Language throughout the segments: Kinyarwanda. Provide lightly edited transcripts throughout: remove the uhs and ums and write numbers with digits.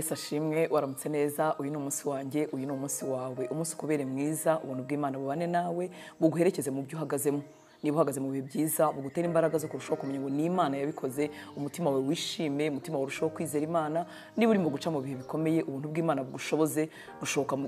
Yesu ashimwe waramutse neza uyu ni umunsi wanjye uyu ni umunsi wawe umunsi kubere mwiza ubuntu bw'Imana bubane nawe buguherekeze mu byo uhagazemo niba uhagaze mu bihe byiza bugutera imbaraga zo kurushaho kumenya ngo ni Imana yabikoze umutima wawe wishime umutima wawe urushaho kwizera Imana niba uri mu guca mu bihe bikomeye ubuntu bw'Imana bugushoboze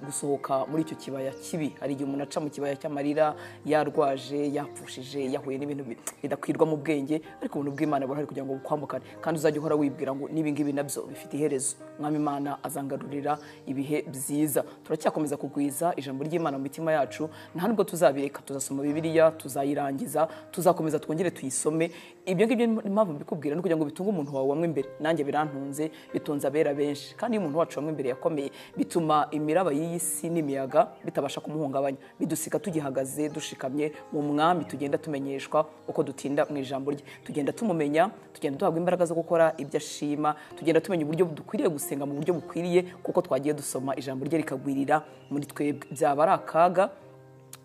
gusohoka muri icyo kibaya kibi hari igihe umuntu aca mu kibaya cy'amarira yarwaje yapfushije yahuye n'ibintu bidakwirwa mu bwenge ariko ubuntu bw'Imana burahari kugira ngo bukwambukane kandi uzajye uhora wibwira ngo nibi ngibi nabyo bifite iherezo mwami Imana azangarurira ibihe byiza turacyakomeza kugwiza ijambo ry'Imana mu mitima yacu nta nubwo tuzabireka tuzasoma Bibiliya tuzayirangiza tuzakomeza twongere tuyisome ibyo ngibyo impamvu mbikubwira no kugira ngo bitunge umuntu wawe wamwe imbere nanjye birantunze bitunza abera benshi kandi umuntu wacu wamwe imbere yakomeye bituma imiraba y'isi n'imiyaga bitabasha kumuhungabanya bidusiga tugihagaze dushikamye mu mwami tugenda tumenyeshwa uko dutinda mu ijambo rye tugenda tumumenya tugenda duhabwa imbaraga zo gukora ibyo ashima tugenda tumenya uburyo dukwiriye gusenga mu buryo bukwiriye kuko twagiye dusoma ijambo rye rikagwirira muri twebwe byaba ari akaga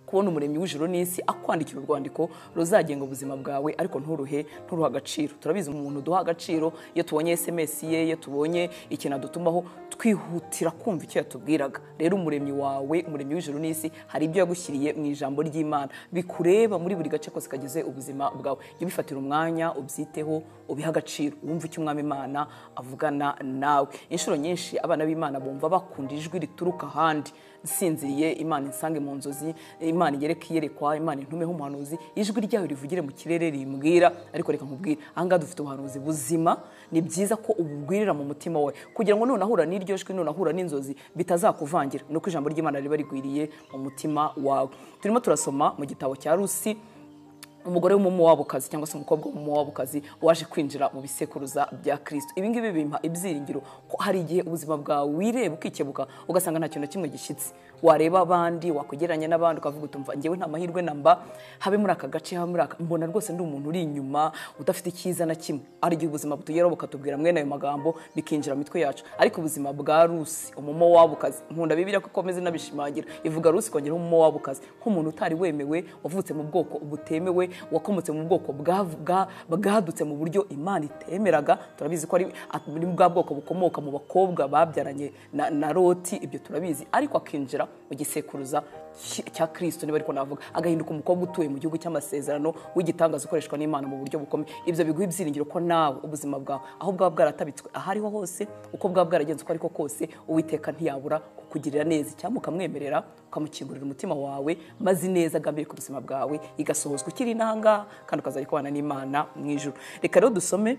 kubona umuremyi w'ijuru n'isi akwandikira urwandiko ruzagenga ubuzima bwawe ariko nturuha agaciro turabizi umuntu duha agaciro iyo tubonye SMS ye iyo tubonye ikintu adutumaho twihutira kumva icyo yatubwiraga rero umuremyi wawe umuremyi w'ijuru n'isi hari ibyo yagushyiriye mu ijambo ry'Imana bikureba muri buri gace kose kagize ubuzima bwawe iyo bifatira umwanya ubyiteho ubiha agaciro wumva icyo umwami Imana avugana nawe inshuro nyinshi abana b'Imana bumva bakunda ijwi rituruka ahandi nsinziriye Imana insange mu nzozi Imana igereke iyerekwa Imana intumeho umuhanuzi ijwi ryayo rivugire mu kirere rimbwira ariko reka nkubwira ahangaha dufite ubuhanuzi buzima ni byiza ko ububwirira mu mutima wawe kugira ngo nunahura n'iryo jwi nunahura n'inzozi bitazakuvangira nuko ijambo ry'Imana riba rigwiriye mu mutima wawe turimo turasoma mu gitabo cya Rusi umugore w'umumowabukazi cyangwa se umukobwa w'umumowabukazi waje kwinjira mu bisekuruza bya Kristo ibi ngibi bimpa ibyiringiro ko hari igihe ubuzima bwawe wireba ukikebuka ugasanga nta kintu na kimwe gishyitse wareba abandi wakwegeranya n'abandi ukavuga utumva ngewe nta mahirwe namba habe muri aka gace habe muri aka mbona rwose ndi umuntu uri inyuma udafite icyiza na kimwe ari igihe ubuzima butugeraho bukatubwira mwene ayo magambo bikinjira mu mitwe yacu ariko ubuzima bwa Rusi umumowabukazi nkunda Bibiliya ko ikomeze n'abishimangira ivuga Rusi kongera umumowabukazi nk'umuntu utari wemewe wavutse mu bwoko butemewe wakomotse mu bwoko bwadutse mu buryo Imana itemeraga turabizi ko ari bwa bwoko bukomoka mu bakobwa babyaranye na Loti ibyo turabizi ariko akinjira mu gisekuruza cya Kristo niba ariko navuga agahinduka umukobwa utuye mu gihugu cy'amasezerano w'igitangaza ukoreshwa n'Imana mu buryo bukomeye ibyo biguha ibyiringiro ko nawe ubuzima bwawe aho bwaba bwaratabitswe ahariho hose uko bwaba bwaragenze uko ariko kose Uwiteka ntiyabura kukugirira neza cyangwa ukamwemerera ukamukingurira umutima wawe maze neza agambiriye ku buzima bwawe igasohozwa ukiri nanga kandi ukazajya kubana n'Imana mu ijuru reka rero dusome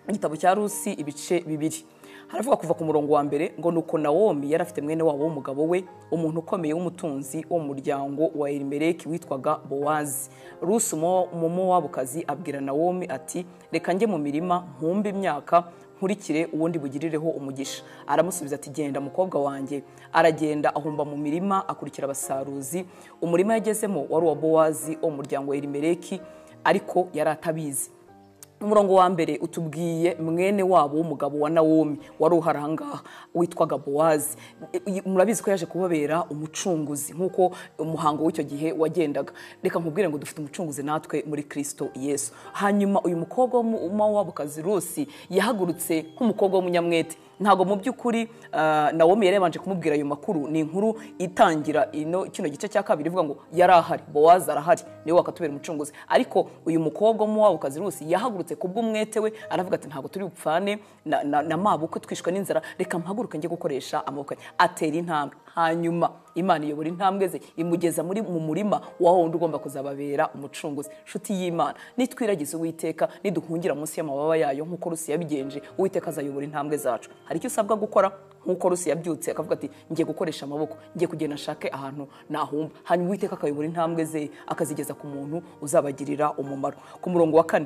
igitabo cya Rusi ibice bibiri haravuga kuva ku murongo wa mbere ngo nuko Nawomi yari afite mwene wabo w'umugabo we umuntu ukomeye w'umutunzi wo mu muryango wa Elimeleki witwaga Bowazi Rusi umumowabukazi abwira Nawomi ati reka njye mu mirima nkumbe imyaka nkurikire ubundi bugirireho umugisha aramusubiza ati genda mukobwa wanjye aragenda ahumba mu mirima akurikira abasaruzi umurima yagezemo wari uwa Bowazi wo mu muryango wa Elimeleki ariko yari atabizi umurongo wa mbere utubwiye mwene wabo w'umugabo wa Nawomi wari uharangaha witwaga Bowazi murabizi ko yaje kubabera umucunguzi nkuko umuhango w'icyo gihe wagendaga reka nkubwire ngo dufite umucunguzi natwe muri Kristo Yesu hanyuma uyu mukobwa w'umumowabukazi Rusi yahagurutse nk'umukobwa w'umunyamwete ntago mu by'ukuri Nawomi yari yabanje kumubwira ayo makuru ni inkuru itangira kino gice cya kabiri ivuga ngo yari ahari Bowazi arahari niwe wakatubera umucunguzi ariko uyu mukobwa w'umumowabukazi Rusi yahagurutse kubw'umwete we aravuga ati ntago turi bupfane na mabukwe twishwe n'inzara reka mpaguruke njye gukoresha amaboko atera intambwe hanyuma Imana iyobora intambwe ze imugeza mu murima wa wundi ugomba kuzababera umucunguzi nshuti y'Imana nitwiragize Uwiteka niduhungira munsi y'amababa yayo nk'uko Rusi yabigenje Uwiteka azayobora intambwe zacu hari icyo usabwa gukora nk'uko Rusi yabyutse akavuga ati ngiye gukoresha amaboko ngiye kugenda nshake ahantu nahumba hanyuma Uwiteka akayobora intambwe ze akazigeza ku muntu uzabagirira umumaro ku murongo wa 4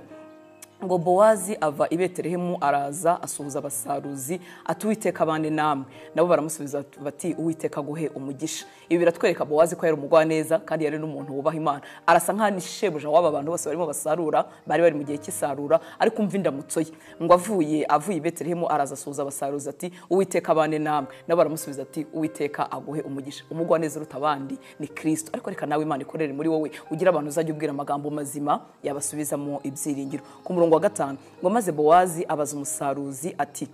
ngo Bowazi ava i Betelehemu araza asuhuza abasaruzi ati Uwiteka abane namwe nabo baramusubiza bati Uwiteka guhe umugisha ibi biratwereka Bowazi ko yari umugwaneza kandi yari n'umuntu wubaha Imana arasa nk'ani shebuja w'aba bantu bose barimo basarura bari mu gihe cy'isarura ariko umva indamutso ye ngo avuye i Betelehemu araza asuhuza abasaruzi ati Uwiteka abane namwe nabo baramusubiza ati Uwiteka aguhe umugisha umugwaneza urutabandi ni Kristo ariko reka nawe Imana ikorere muri wowe ugira abantu uzajya ubwira amagambo mazima yabasubizamo ibyiringiro ku murongo wa 5 ngo maze Bowazi abaza umusaruzi ati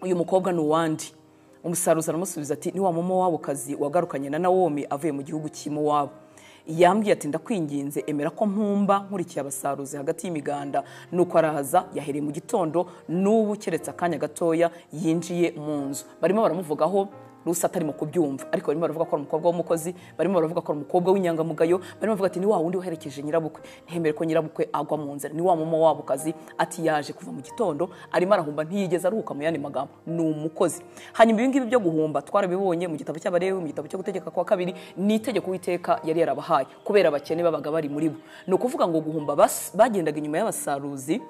uyu mukobwa ni uwandi. Umusaruzi aramusubiza ati ni wa Mowabukazi wagarukanye na Nawomi avuye mu gihugu cy'Imowabu. Yambwiye ati ndakwinginze emera ko mpumba nkurikiye abasaruzi hagati y'imiganda. Nuko araza yahereye mu gitondo n'ubu keretse akanya gatoya yinjiye mu nzu. Barimo baramuvugaho Rusi atarimo kubyumva, ariko barimo baravuga ko ari umukobwa w'umukozi, barimo baravuga ko ari umukobwa w'inyangamugayo, barimo bavuga ati ni wa wundi uherekeje nyirabukwe. Ntihemere ko nyirabukwe agwa mu nzira, ni wa Mowabukazi. Ati yaje kuva mu gitondo arimo arahumba, ntiyigeze aruhuka. Mu yandi magambo ni umukozi. Hanyuma ibi ngibi byo guhumba twarabibonye mu gitabo cy'Abalewi, mu gitabo cyo gutegeka kwa 2, ni itegeko Uwiteka yari yarabahaye kubera abakene babaga bari muri bo. Ni ukuvuga ngo guhumba bagendaga inyuma y'abasaruzi,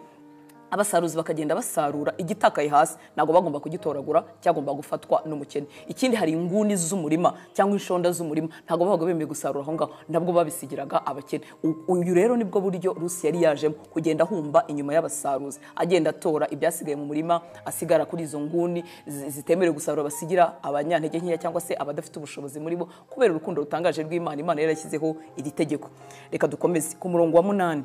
abasaruzi bakagenda basarura igitakaye hasi, ntago bagomba kugitoragura, cyagomba gufatwa n'umukene. Ikindi hari inguni z'umurima cyangwa inshonda z'umurima, ntago babaga bemeye gusarura aho ngaho, nabwo babisigiraga abakene. Uyu rero nibwo buryo Rusi yari yajemo, kugenda humba inyuma y'abasaruzi, agenda atora ibyasigaye mu murima, asigara kuri izo nguni zitemerewe gusarura, basigira abanyantege nkeya cyangwa se abadafite ubushobozi muri bo, kubera urukundo rutangaje rw'Imana. Imana yarashyizeho iri tegeko. Reka dukomeze ku murongo wa 8.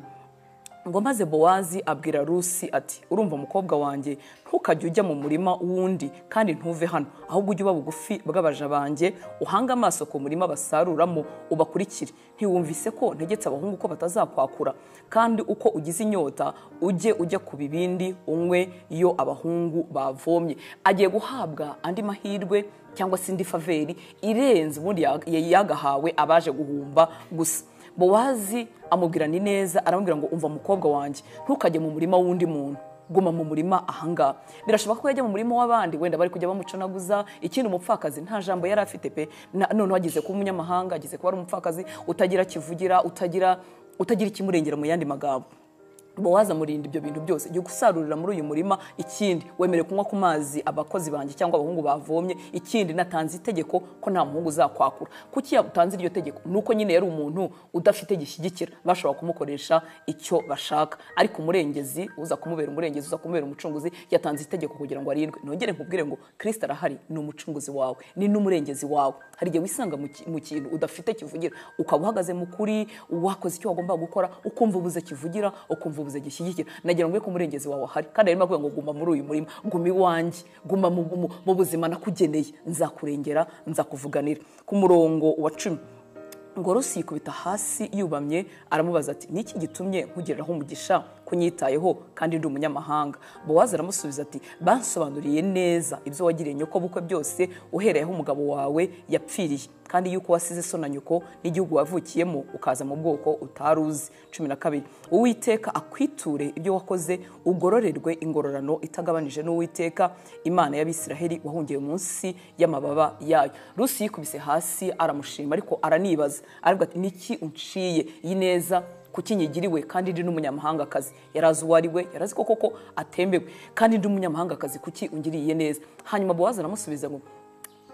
Ngo maze Bowazi abwira Rusi ati urumva mukobwa wanjye, ntukajye ujya mu murima wundi kandi ntuve hano, ahubwo ujye uba bugufi bw'abaja banjye, uhanga amaso ku murima basaruramo ubakurikire. Ntiwumvise ko ntegetse abahungu ko batazakwakura? Kandi uko ugize inyota ujya ku bibindi unywe iyo abahungu bavomye. Agiye guhabwa andi mahirwe cyangwa se indi faveri irenze ubundi yagahawe abaje guhumba gusa. Bowazi amubwira ni neza, aramubwira ngo umva mukobwa wanjye, ntukajye mu murima wundi muntu, guma mu murima ahanga. Birashoboka ko yajya mu murima w'abandi, wenda bari kujya bamucanaguza. Ikindi umupfakazi nta jambo yari afite pe, none agize kuba umunyamahanga, agize kuba ari umupfakazi utagira kivugira, utagira ikimurengera. Mu yandi magambo Bowazi amurinda ibyo bintu byose, jya gusarurira muri uyu murima. Ikindi wemere kunywa ku mazi abakozi banjye cyangwa abahungu bavomye. Ikindi natanze itegeko ko nta muhungu uzakwakura. Kuki yatanze iryo tegeko? Nuko nyine yari umuntu udafite gishyigikira, bashobora kumukoresha icyo bashaka. Ariko umurengezi uza kumubera umurengezi, uza kumubera umucunguzi, yatanze itegeko kugira ngo arindwe. Nongere nkubwire ngo Kristo arahari, ni umucunguzi wawe, ni n'umurengezi wawe. Hari igihe wisanga mu kintu udafite kivugira, ukaba uhagaze mu kuri, wakoze icyo wagomba gukora, ukumva ubuze kivugira, ukumva ubuze gishyigikira. Nagira ngo ko umurengezi wawe ahari, kandi arimo avuga ngo guma muri uyu murima, guma iwanjye, guma mu buzima nakugeneye, nzakurengera, nzakuvuganira. Ku murongo wa 10 ngo Rusi yikubita hasi yubamye, aramubaza ati niki gitumye nkugeraho umugisha kunyitayeho kandi ndi umunyamahanga? Bowazi aramusubiza ati bansobanuriye neza ibyo wagiriye nyoko bukwe byose uhereyeho umugabo wawe yapfiriye, kandi yuko wasize so na nyoko n'igihugu wavukiyemo ukaza mu bwoko utaruzi. 12 Uwiteka akwiture ibyo wakoze, ugororerwe ingororano itagabanije n'Uwiteka Imana y'Abisiraheli wahungiye munsi y'amababa yayo. Rusi yikubise hasi aramushima, ariko aranibaza, aravuga ati niki unciye iyi neza kuki nyigiriwe kandi ndi n'umunyamahangakazi? Yarazi uwo ari we, yarazi koko atembewe, kandi ndi umunyamahangakazi, kuki ungiriye neza? Hanyuma Bowazi aramusubiza ngo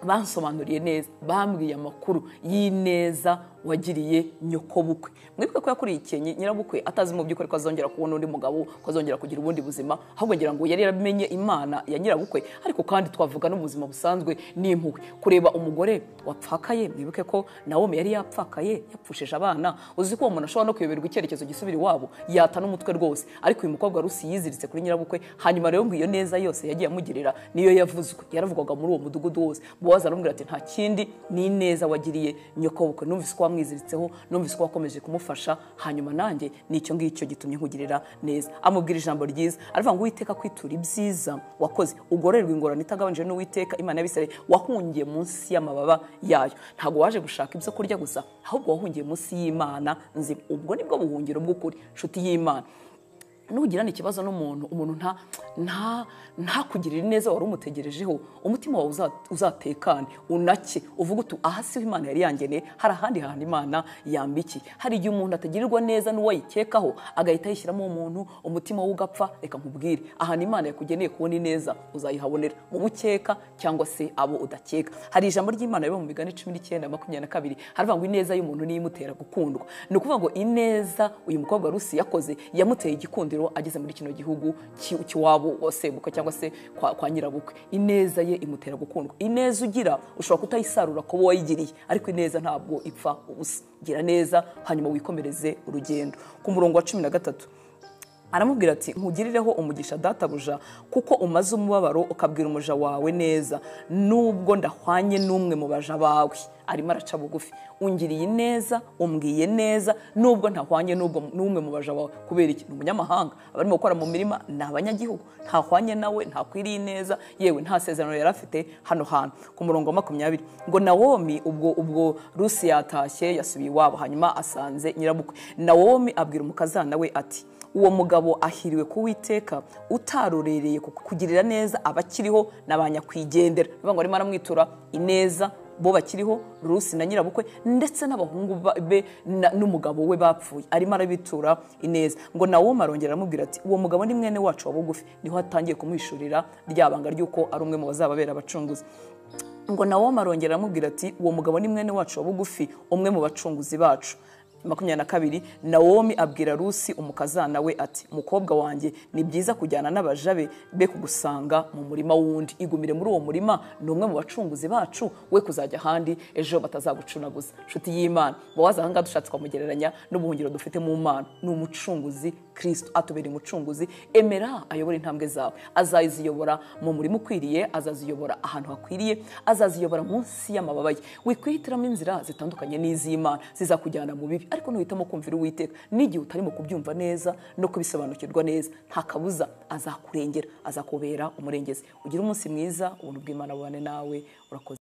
bansobanuriye neza, bambwiye amakuru y'ineza wagiriye nyoko bukwe. Mwibuke ko yakurikiye nyirabukwe atazi mu by'ukuri ko azongera kubona undi mugabo, ko azongera kugira ubundi buzima, ahubwo ngira ngo yari yaramenye Imana ya nyirabukwe. Ariko kandi twavuga no mu buzima busanzwe n'impuhwe, kureba umugore wapfakaye. Mwibuke ko Nawomi yari yapfakaye, yapfushije abana. Uzi ko umuntu ashobora no kuyoberwa icyerekezo gisubira iwabo, yata n'umutwe rwose. Ariko uyu mukobwa Rusi yiziritse kuri nyirabukwe. Hanyuma rero ngo iyo neza yose yagiye amugirira niyo yavuzwe, yaravugwaga muri uwo mudugudu wose. Bowazi aramubwira ati nta kindi, ni neza wagiriye nyoko bukwe. Numvise ko wamwiziritseho, numvise ko wakomeje kumufasha, hanyuma nanjye nicyo ngicyo gitumye nkugirira neza. Amubwira ijambo ryiza, aravuga ngo Uwiteka kwitura ibyiza wakoze, ugororerwe ingororano itagabanije n'Uwiteka Imana y'Abisiraheli wahungiye munsi y'amababa yayo. Ntago waje gushaka ibyo kurya gusa, ahubwo wahungiye munsi y'Imana nzima. Ubwo nibwo buhungiro bw'ukuri, nshuti y'Imana. Nugirana ikibazo n'umuntu, umuntu nta kugirira neza wari umutegerejeho, umutima wawe uzatekane, unake, uvuga uti aha siho Imana yari yangeneye, hari ahandi hantu Imana yambiki. Hari igihe umuntu atagirirwa neza n'uwo yikekaho, agahita yishyiramo umuntu, umutima we ugapfa. Reka nkubwire, ahantu Imana yakugeneye kubona ineza uzayihabonera mu bukeka cyangwa se abo udakeka. Hari ijambo ry'Imana riba mu Migani 19:22, haravuga ngo ineza y'umuntu niyo imutera gukundwa. Ni ukuvuga ngo ineza uyu mukobwa Rusi yakoze yamuteye igikundiro ageze muri kino gihugu cy'iwabo wasebuka cyangwa se kwa nyirabukwe. Ineza ye imutera gukundwa. Ineza ugira ushobora kutayisarura ko wayigiriye, ariko ineza ntabwo ipfa ubusa. Gira neza hanyuma wikomereze urugendo. Ku murongo wa 13 aramubwira ati nkugirireho umugisha databuja kuko umaze umubabaro ukabwira umuja wawe neza nubwo ndahwanye n'umwe mu baja bawe. Arimo araca bugufi, ungiriye neza, umbwiye neza nubwo ntahwanye n'umwe mu baja bawe. Kubera iki? Ni umunyamahanga, abarimo gukora mu mirima ni abanyagihugu, ntahwanye nawe, ntakwiriye neza, yewe nta sezerano yari afite hano hantu. Ku murongo wa 20 ngo Nawomi ubwo Rusi yatashye yasubiye iwabo, hanyuma asanze nyirabukwe. Nawomi abwira umukazana we ati uwo mugabo ahiriwe kuwiteka utarorereye kugirira neza abakiriho n'abanyakwigendera. Bivuga ngo arimo aramwitura ineza bo bakiriho, Rusi na nyirabukwe ndetse n'abahungu be n'umugabo we bapfuye, arimo arabitura ineza. Ngo Nawomi arongera aramubwira ati uwo mugabo ni mwene wacu wa bugufi. Niho atangiye kumwishurira ryabanga ry'uko ari umwe mu bazababera abacunguzi. Ngo Nawomi arongera aramubwira ati uwo mugabo ni mwene wacu wa bugufi, umwe mu bacunguzi bacu. 22 Nawomi abwira Rusi umukazana we ati mukobwa wanjye ni byiza kujyana n'abajabe be kugusanga mu murima wundi, igumire muri uwo murima, ni umwe mu bacunguzi bacu, we kuzajya handi ejo batazagucunaguza. Nshuti y'Imana, bawaza hanga dushatse kwamugereranya n'ubuhungiro dufite mu Mana. Ni umucunguzi Kristo, atubera umucunguzi. Emera ayobora intambwe zawe, azayiziyobora mu murima ukwiriye, azaziyobora ahantu hakwiriye, azaziyobora munsi y'amababa ye. Wikwihitiramo inzira zitandukanye n'iz'Imana zizakujyana mu bibi, ariko nuhitamo kumvira Uwiteka n'igihe utarimo kubyumva neza no kubisobanukirwa neza, nta kabuza azakurengera, azakubera umurengezi. Ugira umunsi mwiza, ubuntu bw'Imana bubane nawe. Urakoze.